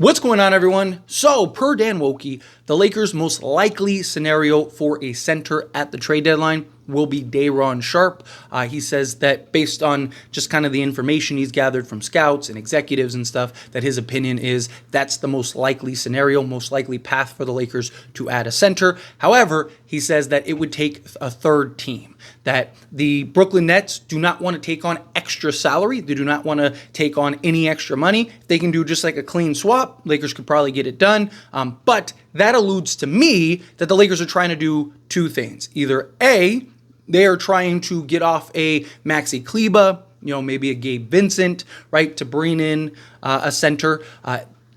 What's going on, everyone? So, per Dan Wokey, the Lakers' most likely scenario for a center at the trade deadline will be Day'ron Sharpe. He says that based on just kind of the information he's gathered from scouts and executives and stuff, that his opinion is that's the most likely scenario, most likely path for the Lakers to add a center. However, he says that it would take a third team, that the Brooklyn Nets do not want to take on extra salary. They do not want to take on any extra money. They can do just like a clean swap. Lakers could probably get it done. But that alludes to me that the Lakers are trying to do two things. Either A, they are trying to get off a Maxi Kleber, maybe a Gabe Vincent, right, to bring in a center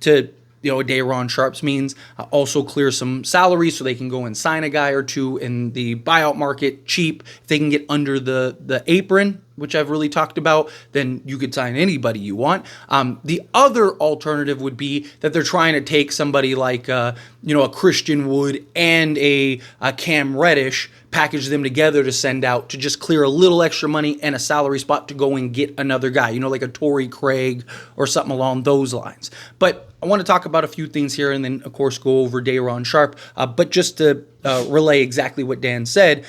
to, Day'ron Sharpe's means, also clear some salary so they can go and sign a guy or two in the buyout market cheap. If they can get under the apron, which I've really talked about, then you could sign anybody you want. The other alternative would be that they're trying to take somebody like, a Christian Wood and a Cam Reddish, package them together to send out to just clear a little extra money and a salary spot to go and get another guy, like a Torrey Craig or something along those lines. But I want to talk about a few things here and then, of course, go over Day'ron Sharpe. But just to relay exactly what Dan said,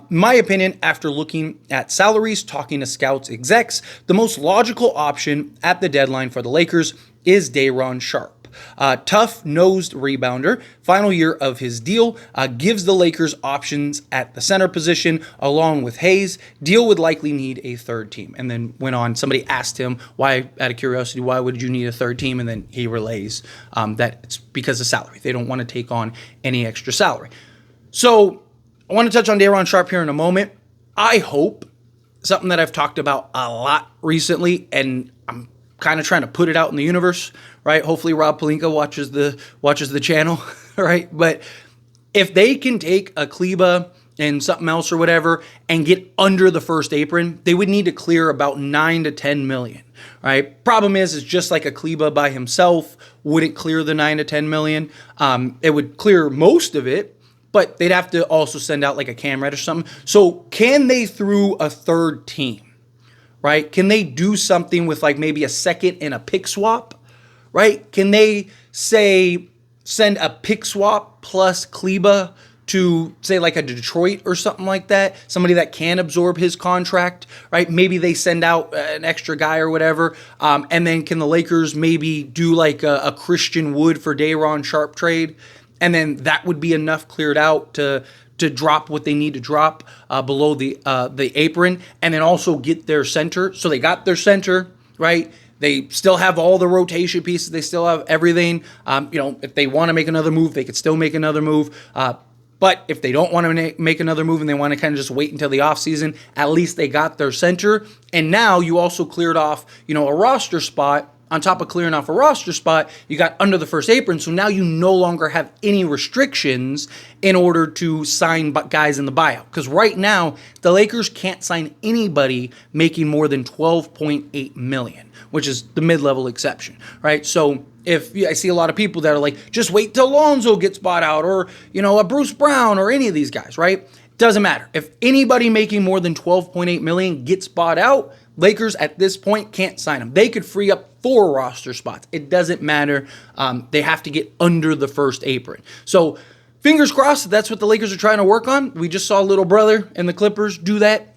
my opinion, after looking at salaries, talking to scouts, execs, the most logical option at the deadline for the Lakers is Day'ron Sharpe. Tough-nosed rebounder, final year of his deal, gives the Lakers options at the center position along with Hayes. Deal would likely need a third team. And then went on, somebody asked him, why, out of curiosity, why would you need a third team? And then he relays that it's because of salary. They don't want to take on any extra salary. So I want to touch on Day'ron Sharpe here in a moment. I hope, something that I've talked about a lot recently, and I'm kind of trying to put it out in the universe, right? Hopefully Rob Pelinka watches the channel, right? But if they can take a Kleber and something else or whatever and get under the first apron, they would need to clear about 9 to 10 million, right? Problem is just like a Kleber by himself wouldn't clear the 9 to 10 million. It would clear most of it, but they'd have to also send out like a Cam Reddish or something. So can they, through a third team, right? Can they do something with like maybe a second and a pick swap, right? Can they send a pick swap plus Kleber to say like a Detroit or something like that? Somebody that can absorb his contract, right? Maybe they send out an extra guy or whatever. And then can the Lakers maybe do like a Christian Wood for Day'ron Sharpe trade? And then that would be enough cleared out to drop what they need to drop below the apron, and then also get their center. So they got their center, right? They still have all the rotation pieces. They still have everything. If they want to make another move, they could still make another move. But if they don't want to make another move and they want to kind of just wait until the offseason, at least they got their center. And now you also cleared off, a roster spot. On top of clearing off a roster spot, you got under the first apron, so now you no longer have any restrictions in order to sign guys in the buyout. Because right now, the Lakers can't sign anybody making more than $12.8 million, which is the mid-level exception, right? So if I see a lot of people that are like, just wait till Lonzo gets bought out, or a Bruce Brown, or any of these guys, right? Doesn't matter. If anybody making more than $12.8 million gets bought out, Lakers at this point can't sign them. They could free up 4 roster spots. It doesn't matter. They have to get under the first apron. So fingers crossed, that's what the Lakers are trying to work on. We just saw little brother and the Clippers do that.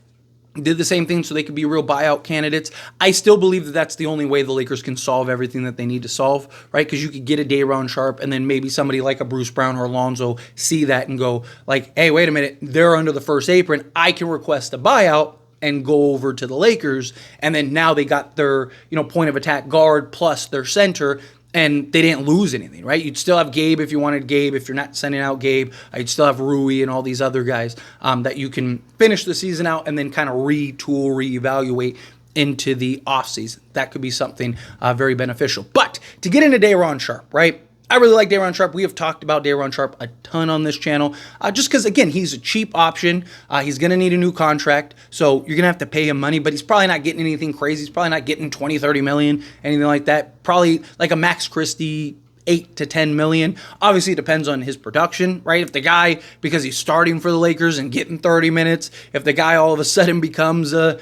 Did the same thing so they could be real buyout candidates. I still believe that that's the only way the Lakers can solve everything that they need to solve, right? Because you could get a Day'ron Sharpe and then maybe somebody like a Bruce Brown or Alonzo see that and go like, hey, wait a minute, they're under the first apron. I can request a buyout and go over to the Lakers, and then now they got their, point of attack guard plus their center, and they didn't lose anything, right? You'd still have Gabe if you wanted Gabe. If you're not sending out Gabe, you'd still have Rui and all these other guys that you can finish the season out and then kind of retool, reevaluate into the offseason. That could be something very beneficial. But to get into Day'ron Sharpe, right? I really like Day'ron Sharpe. We have talked about Day'ron Sharpe a ton on this channel, just because, again, he's a cheap option. He's going to need a new contract, so you're going to have to pay him money, but he's probably not getting anything crazy. He's probably not getting 20, 30 million, anything like that. Probably like a Max Christie, 8 to 10 million. Obviously, it depends on his production, right? If the guy, because he's starting for the Lakers and getting 30 minutes, if the guy all of a sudden becomes a,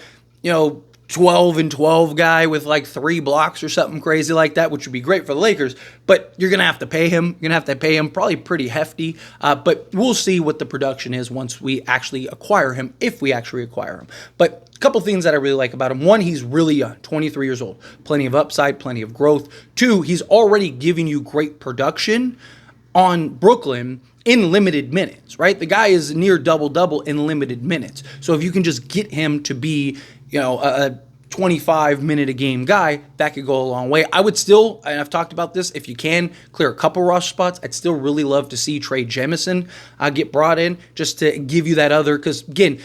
12 and 12 guy with like 3 blocks or something crazy like that, which would be great for the Lakers. But you're going to have to pay him. You're going to have to pay him probably pretty hefty. But we'll see what the production is once we actually acquire him, if we actually acquire him. But a couple things that I really like about him. One, he's really young, 23 years old. Plenty of upside, plenty of growth. 2, he's already giving you great production on Brooklyn in limited minutes, right? The guy is near double-double in limited minutes. So if you can just get him to be, a 25-minute-a-game guy, that could go a long way. I would still, and I've talked about this, if you can clear a couple roster spots, I'd still really love to see Trey Jemison get brought in just to give you that other, because, again,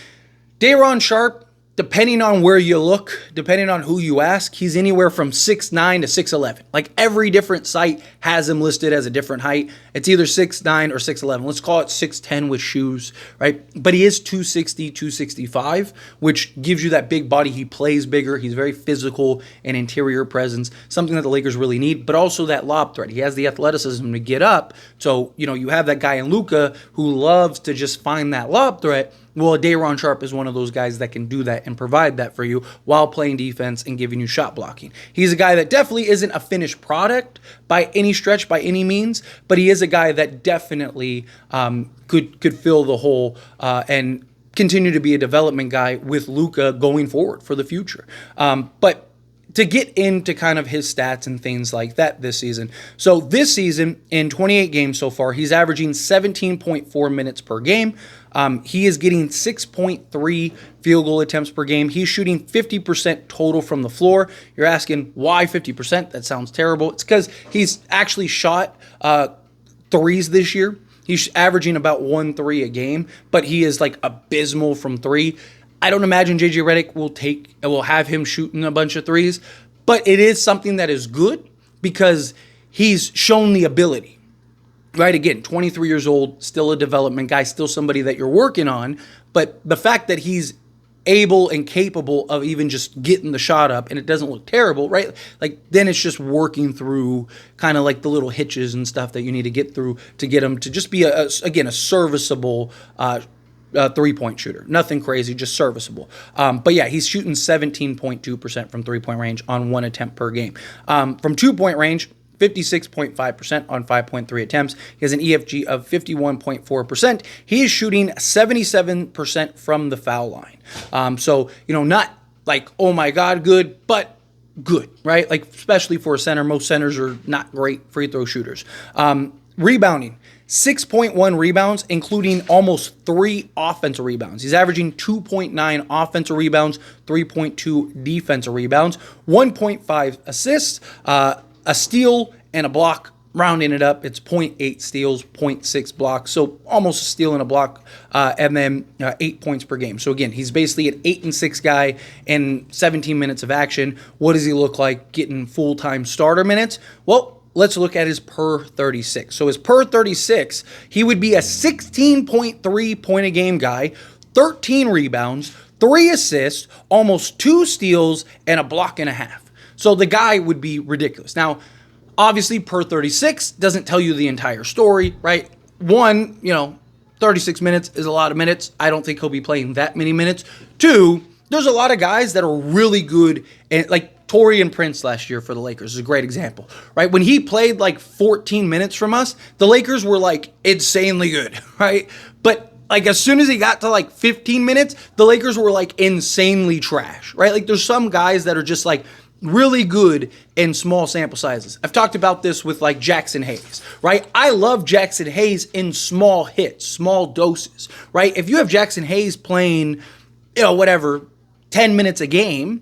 Day'ron Sharpe, depending on where you look, depending on who you ask, he's anywhere from 6'9 to 6'11. Like every different site has him listed as a different height. It's either 6'9 or 6'11. Let's call it 6'10 with shoes, right? But he is 260, 265, which gives you that big body. He plays bigger. He's very physical and interior presence, something that the Lakers really need, but also that lob threat. He has the athleticism to get up. So, you have that guy in Luka who loves to just find that lob threat. Well, Day'ron Sharpe is one of those guys that can do that and provide that for you while playing defense and giving you shot blocking. He's a guy that definitely isn't a finished product by any stretch, by any means, but he is a guy that definitely could fill the hole and continue to be a development guy with Luka going forward for the future. But to get into kind of his stats and things like that this season. So this season, in 28 games so far, he's averaging 17.4 minutes per game. He is getting 6.3 field goal attempts per game. He's shooting 50% total from the floor. You're asking, why 50%? That sounds terrible. It's because he's actually shot threes this year. He's averaging about 1 3 a game, but he is like abysmal from 3. I don't imagine JJ Redick will have him shooting a bunch of threes, but it is something that is good because he's shown the ability, right? Again, 23 years old, still a development guy, still somebody that you're working on, but the fact that he's able and capable of even just getting the shot up and it doesn't look terrible, right? Like then it's just working through kind of like the little hitches and stuff that you need to get through to get him to just be a serviceable three-point shooter. Nothing crazy, just serviceable. But yeah, he's shooting 17.2% from three-point range on 1 attempt per game. From two-point range, 56.5% on 5.3 attempts. He has an EFG of 51.4%. He is shooting 77% from the foul line. So, not like, oh my God, good, but good, right? Like, especially for a center. Most centers are not great free throw shooters. Rebounding. 6.1 rebounds, including almost 3 offensive rebounds. He's averaging 2.9 offensive rebounds, 3.2 defensive rebounds, 1.5 assists, a steal, and a block. Rounding it up, it's 0.8 steals, 0.6 blocks, so almost a steal and a block, and then 8 points per game. So again, he's basically an 8 and 6 guy in 17 minutes of action. What does he look like getting full-time starter minutes? Well, let's look at his per 36. So his per 36, he would be a 16.3 point a game guy, 13 rebounds, 3 assists, almost 2 steals, and a block and a half. So the guy would be ridiculous. Now, obviously, per 36 doesn't tell you the entire story, right? 36 minutes is a lot of minutes. I don't think he'll be playing that many minutes. 2, there's a lot of guys that are really good, and like Taurean Prince last year for the Lakers is a great example, right? When he played like 14 minutes from us, the Lakers were like insanely good, right? But like as soon as he got to like 15 minutes, the Lakers were like insanely trash, right? Like there's some guys that are just like really good in small sample sizes. I've talked about this with like Jackson Hayes, right? I love Jackson Hayes in small hits, small doses, right? If you have Jackson Hayes playing, 10 minutes a game,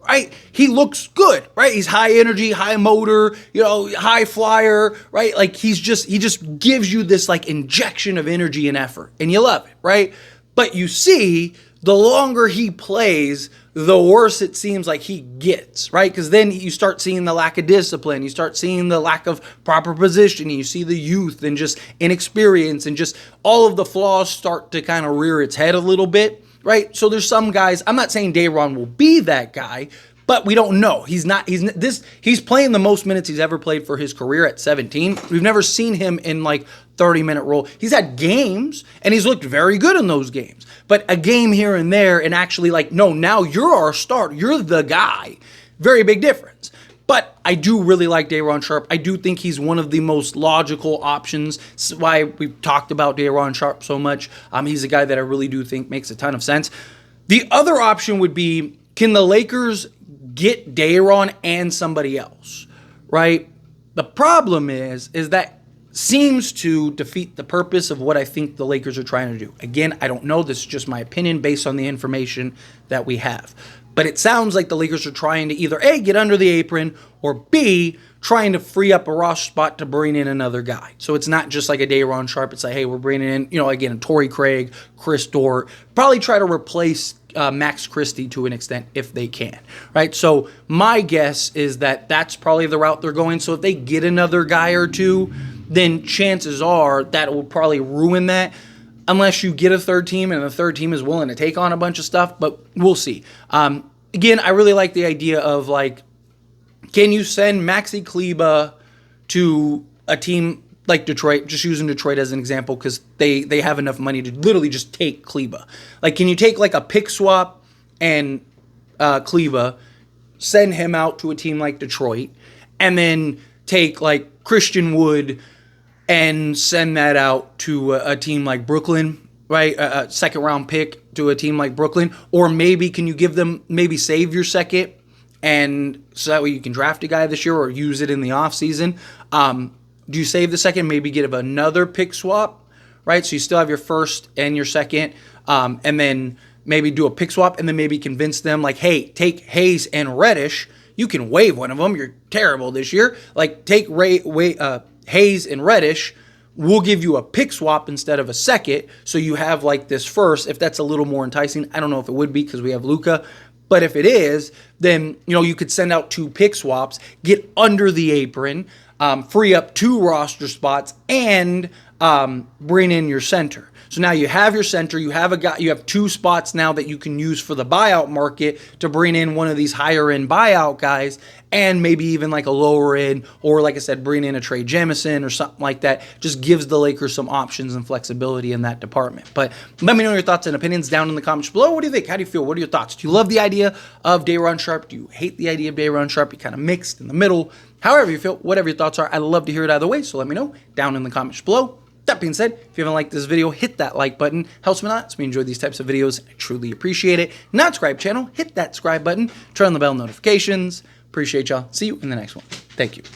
right? He looks good, right? He's high energy, high motor, high flyer, right? Like he just gives you this like injection of energy and effort, and you love it, right? But you see, the longer he plays, the worse it seems like he gets, right? Because then you start seeing the lack of discipline, you start seeing the lack of proper positioning, you see the youth and just inexperience and just all of the flaws start to kind of rear its head a little bit, right? So there's some guys, I'm not saying Day'Ron will be that guy, But we don't know. He's playing the most minutes he's ever played for his career at 17. We've never seen him in like 30-minute role. He's had games, and he's looked very good in those games. But a game here and there, and actually like, no, now you're our starter. You're the guy. Very big difference. But I do really like Day'ron Sharpe. I do think he's one of the most logical options. This is why we've talked about Day'ron Sharpe so much. He's a guy that I really do think makes a ton of sense. The other option would be, can the Lakers get Day'ron and somebody else, right? The problem is that seems to defeat the purpose of what I think the Lakers are trying to do. Again, I don't know. This is just my opinion based on the information that we have. But it sounds like the Lakers are trying to either A, get under the apron, or B, trying to free up a roster spot to bring in another guy. So it's not just like a Day'ron Sharpe. It's like, hey, we're bringing in, again, Torrey Craig, Chris Dort. Probably try to replace Max Christie to an extent if they can, right? So my guess is that that's probably the route they're going. So if they get another guy or two, then chances are that will probably ruin that, unless you get a third team and the third team is willing to take on a bunch of stuff, but we'll see. Again, I really like the idea of like, can you send Maxi Kleber to a team like Detroit, just using Detroit as an example, because they have enough money to literally just take Kleber. Like, can you take like a pick swap and Kleber, send him out to a team like Detroit, and then take like Christian Wood and send that out to a team like Brooklyn, right? A second round pick to a team like Brooklyn. Or maybe can you give them, maybe save your second, and so that way you can draft a guy this year or use it in the offseason. Do you save the second, maybe get another pick swap, right? So you still have your first and your second, and then maybe do a pick swap, and then maybe convince them like, hey, take Hayes and Reddish. You can waive one of them. You're terrible this year. Like, take Hayes and Reddish. We'll give you a pick swap instead of a second, so you have like this first. If that's a little more enticing, I don't know if it would be because we have Luka, but if it is, then you could send out 2 pick swaps, get under the apron, free up 2 roster spots, and bring in your center. So now you have your center, you have a guy, you have 2 spots now that you can use for the buyout market to bring in one of these higher end buyout guys, and maybe even like a lower end, or like I said, bring in a Trey Jemison or something like that. Just gives the Lakers some options and flexibility in that department. But let me know your thoughts and opinions down in the comments below. What do you think? How do you feel? What are your thoughts? Do you love the idea of Day'ron Sharpe? Do you hate the idea of Day'ron Sharpe? You kind of mixed in the middle. However you feel, whatever your thoughts are, I'd love to hear it either way. So let me know down in the comments below. That being said, if you haven't liked this video, hit that like button. Helps me a lot. So we enjoy these types of videos. I truly appreciate it. Not subscribe channel, hit that subscribe button. Turn on the bell notifications. Appreciate y'all. See you in the next one. Thank you.